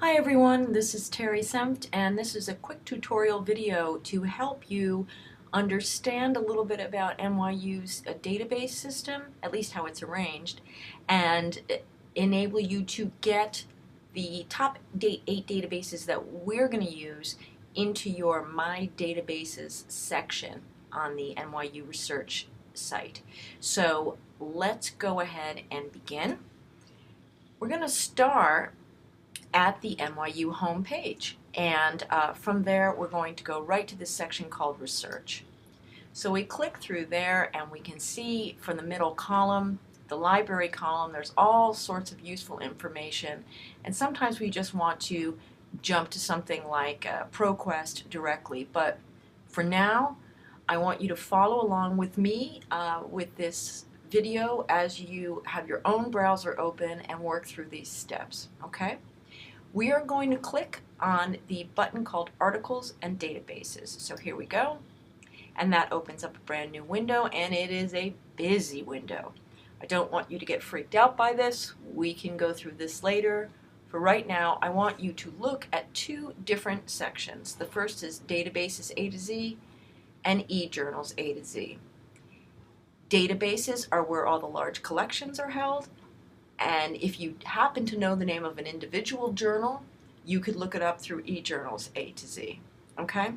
Hi everyone, this is Terry Sempt, and this is a quick tutorial video to help you understand a little bit about NYU's database system, at least how it's arranged, and enable you to get the top 8 databases that we're going to use into your My Databases section on the NYU research site. So let's go ahead and begin. We're going to start at the NYU homepage. And from there, we're going to go right to this section called Research. So we click through there and we can see from the middle column, the library column, there's all sorts of useful information. And sometimes we just want to jump to something like ProQuest directly. But for now, I want you to follow along with me with this video as you have your own browser open and work through these steps, okay? We are going to click on the button called Articles and Databases. So here we go. And that opens up a brand new window, and it is a busy window. I don't want you to get freaked out by this. We can go through this later. For right now, I want you to look at two different sections. The first is Databases A to Z and eJournals A to Z. Databases are where all the large collections are held. And if you happen to know the name of an individual journal, you could look it up through eJournals A to Z. Okay?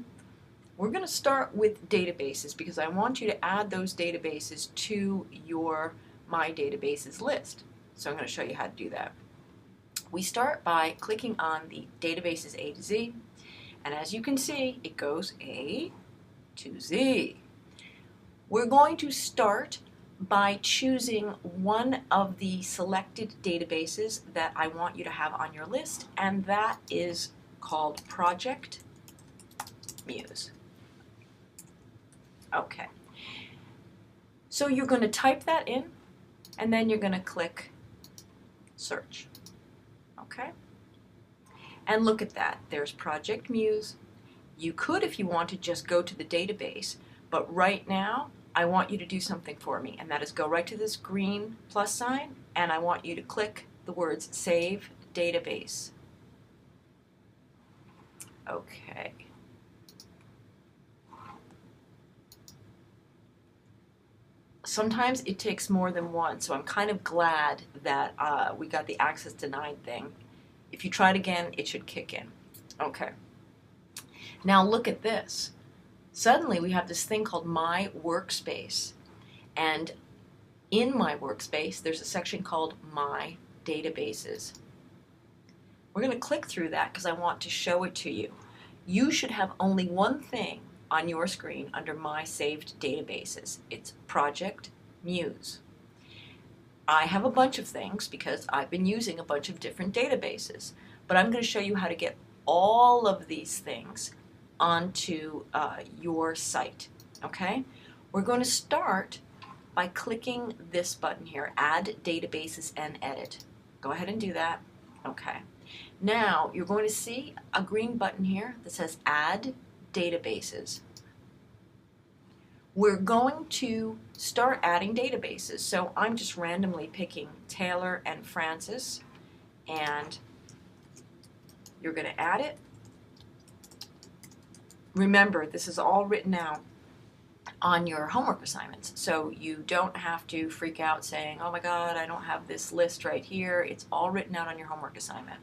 We're going to start with databases because I want you to add those databases to your My Databases list. So I'm going to show you how to do that. We start by clicking on the Databases A to Z, and as you can see, it goes A to Z. We're going to start by choosing one of the selected databases that I want you to have on your list, and that is called Project Muse. Okay, so you're going to type that in, and then you're going to click Search. Okay, and look at that. There's Project Muse. You could, if you wanted, just go to the database, but right now I want you to do something for me, and that is go right to this green plus sign, and I want you to click the words Save Database. Okay. Sometimes it takes more than one, so I'm kind of glad that we got the access denied thing. If you try it again, it should kick in. Okay. Now look at this. Suddenly we have this thing called My Workspace. And in My Workspace, there's a section called My Databases. We're going to click through that because I want to show it to you. You should have only one thing on your screen under My Saved Databases. It's Project Muse. I have a bunch of things because I've been using a bunch of different databases, but I'm going to show you how to get all of these things onto your site. Okay? We're going to start by clicking this button here, Add Databases and Edit. Go ahead and do that. Okay. Now you're going to see a green button here that says Add Databases. We're going to start adding databases. So I'm just randomly picking Taylor and Francis, and you're going to add it. Remember, this is all written out on your homework assignments, so you don't have to freak out saying, oh my god, I don't have this list right here. It's all written out on your homework assignment.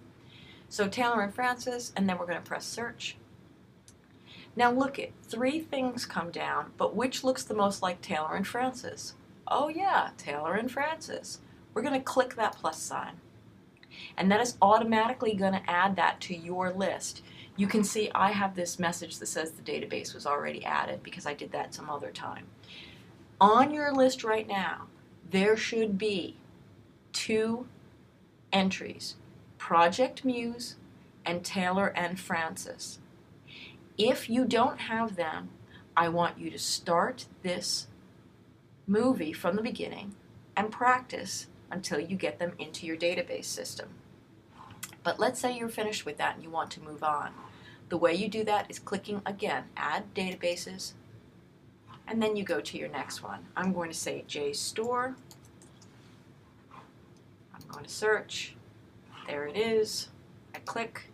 So Taylor and Francis, and then we're going to press search. Now look it, 3 things come down, but which looks the most like Taylor and Francis? Oh yeah, Taylor and Francis. We're going to click that plus sign, and that is automatically going to add that to your list. You can see I have this message that says the database was already added because I did that some other time. On your list right now, there should be 2 entries, Project Muse and Taylor and Francis. If you don't have them, I want you to start this movie from the beginning and practice until you get them into your database system. But let's say you're finished with that and you want to move on. The way you do that is clicking again, Add Databases, and then you go to your next one. I'm going to say JSTOR. I'm going to search. There it is. I click,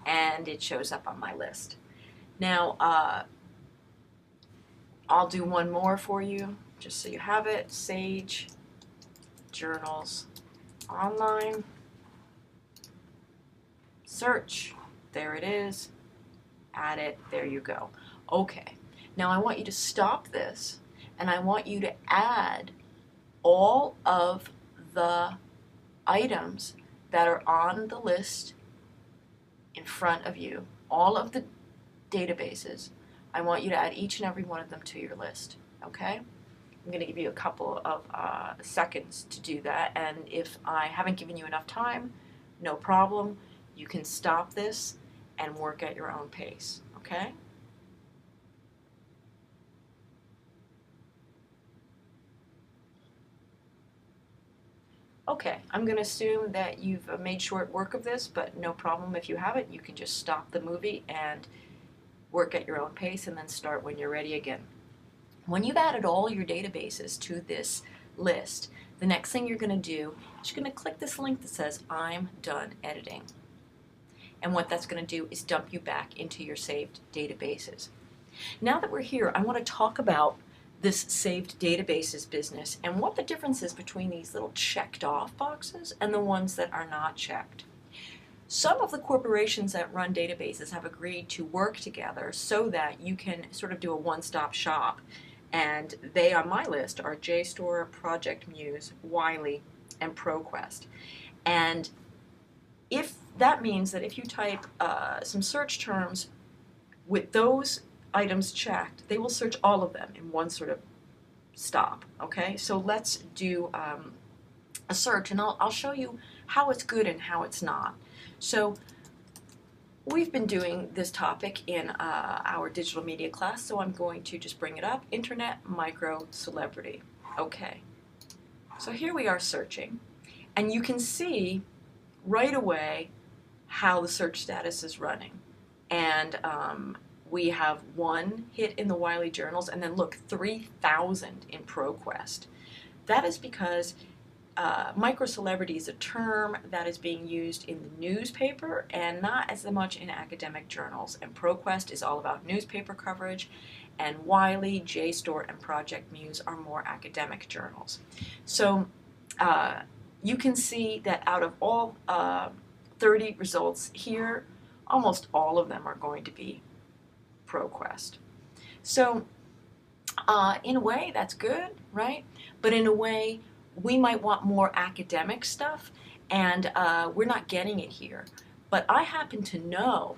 and it shows up on my list. Now, I'll do one more for you, just so you have it. Sage Journals Online. Search. There it is. Add it. There you go. Okay. Now I want you to stop this, and I want you to add all of the items that are on the list in front of you, all of the databases. I want you to add each and every one of them to your list, okay? I'm going to give you a couple of seconds to do that, and if I haven't given you enough time, no problem. You can stop this and work at your own pace, okay? Okay, I'm going to assume that you've made short work of this, but no problem if you haven't. You can just stop the movie and work at your own pace and then start when you're ready again. When you've added all your databases to this list, the next thing you're going to do is you're going to click this link that says I'm done editing. And what that's going to do is dump you back into your saved databases. Now that we're here, I want to talk about this saved databases business and what the difference is between these little checked off boxes and the ones that are not checked. Some of the corporations that run databases have agreed to work together so that you can sort of do a one-stop shop. And they on my list are JSTOR, Project Muse, Wiley, and ProQuest. And if that means that if you type some search terms with those items checked, they will search all of them in one sort of stop, okay? So let's do a search, and I'll show you how it's good and how it's not. So we've been doing this topic in our digital media class, so I'm going to just bring it up. Internet, micro, celebrity. Okay. So here we are searching, and you can see right away how the search status is running. And we have one hit in the Wiley journals, and then look, 3,000 in ProQuest. That is because micro-celebrity is a term that is being used in the newspaper and not as much in academic journals. And ProQuest is all about newspaper coverage, and Wiley, JSTOR, and Project Muse are more academic journals. So you can see that out of all 30 results here, almost all of them are going to be ProQuest. So in a way, that's good, right? But in a way, we might want more academic stuff, and we're not getting it here. But I happen to know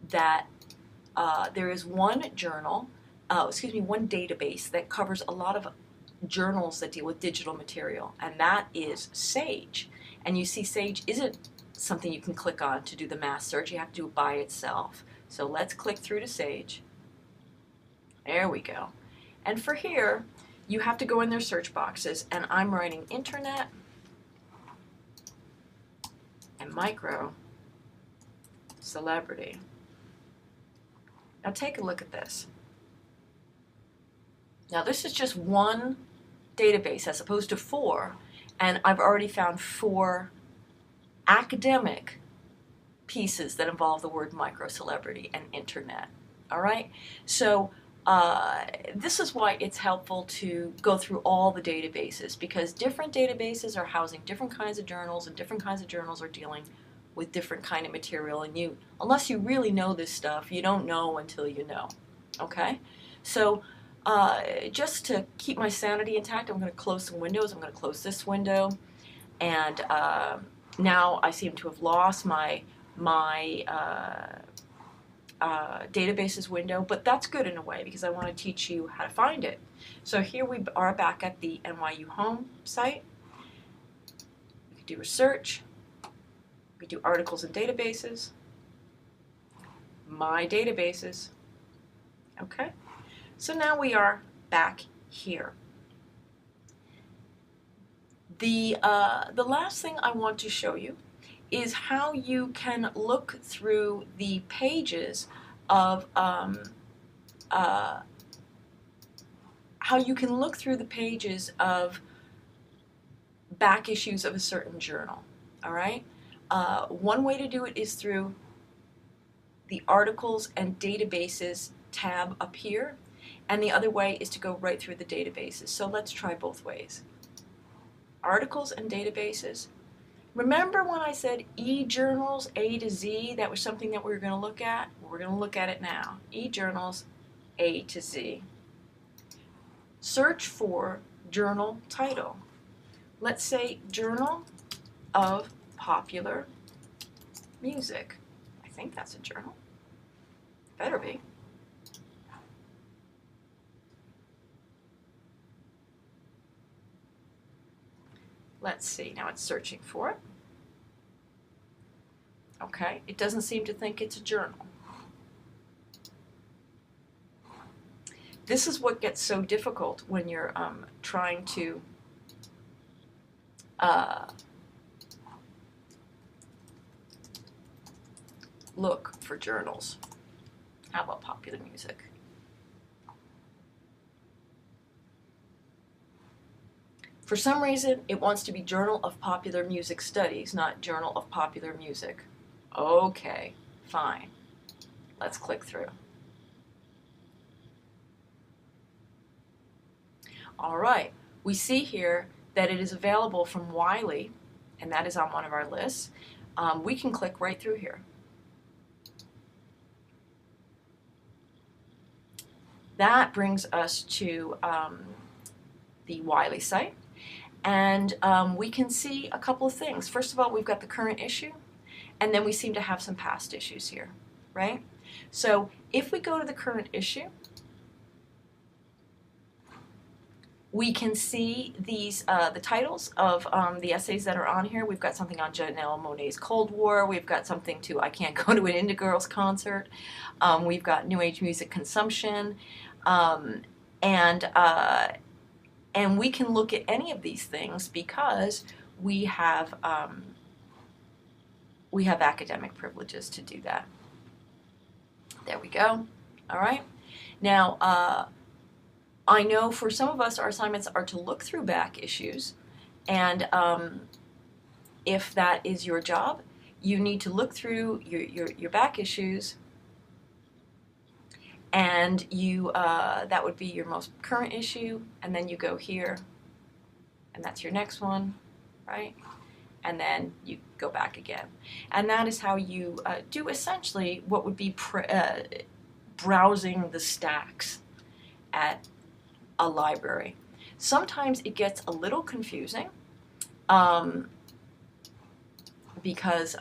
that there is one journal, one database that covers a lot of journals that deal with digital material, and that is Sage. And you see, Sage isn't something you can click on to do the mass search. You have to do it by itself. So let's click through to Sage. There we go. And for here, you have to go in their search boxes, and I'm writing internet and micro celebrity. Now take a look at this. Now this is just one database as opposed to 4, and I've already found 4 academic pieces that involve the word micro celebrity and internet. All right? So this is why it's helpful to go through all the databases, because different databases are housing different kinds of journals, and different kinds of journals are dealing with different kind of material, and unless you really know this stuff, you don't know until you know. Okay? So just to keep my sanity intact, I'm going to close some windows. I'm going to close this window, and now I seem to have lost my databases window, but that's good in a way because I want to teach you how to find it. So here we are back at the NYU home site. We can do a search. We do articles and databases. My databases. Okay. So now we are back here. The last thing I want to show you is how you can look through the pages of back issues of a certain journal. All right. One way to do it is through the Articles and Databases tab up here, and the other way is to go right through the databases. So let's try both ways. Articles and Databases. Remember when I said e-journals, A to Z, that was something that we were going to look at? We're going to look at it now. E-journals, A to Z. Search for journal title. Let's say Journal of Popular Music. I think that's a journal. Better be. Let's see, now it's searching for it. Okay, it doesn't seem to think it's a journal. This is what gets so difficult when you're trying to look for journals. How about popular music? For some reason, it wants to be Journal of Popular Music Studies, not Journal of Popular Music. Okay, fine. Let's click through. All right, we see here that it is available from Wiley, and that is on one of our lists. We can click right through here. That brings us to the Wiley site. And we can see a couple of things. First of all, we've got the current issue, and then we seem to have some past issues here, right? So if we go to the current issue, we can see these the titles of the essays that are on here. We've got something on Janelle Monáe's Cold War. We've got something to I Can't Go to an Indie Girls Concert. We've got New Age Music Consumption. And we can look at any of these things because we have academic privileges to do that. There we go. All right. Now, I know for some of us, our assignments are to look through back issues, and if that is your job, you need to look through your back issues. And you that would be your most current issue, and then you go here, and that's your next one, right? And then you go back again. And that is how you do essentially what would be browsing the stacks at a library. Sometimes it gets a little confusing because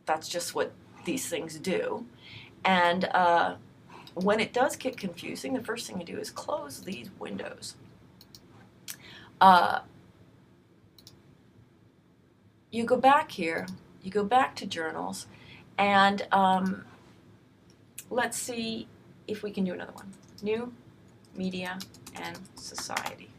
that's just what these things do. And when it does get confusing, the first thing you do is close these windows. You go back here, you go back to journals, and let's see if we can do another one. New, Media, and Society.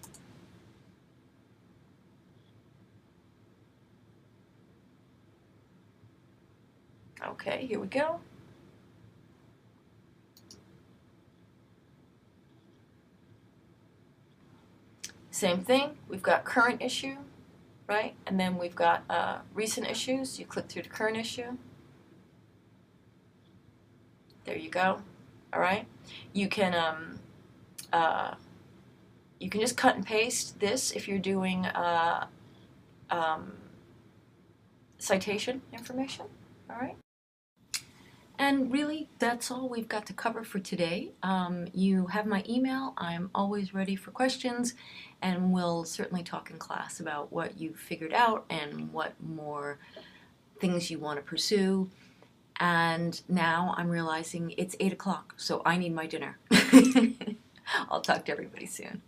Okay, here we go. Same thing, we've got current issue, right? And then we've got recent issues. You click through the current issue. There you go. All right. You can just cut and paste this if you're doing citation information. All right. And really, that's all we've got to cover for today. You have my email. I'm always ready for questions, and we'll certainly talk in class about what you've figured out and what more things you want to pursue. And now I'm realizing it's 8 o'clock, so I need my dinner. I'll talk to everybody soon.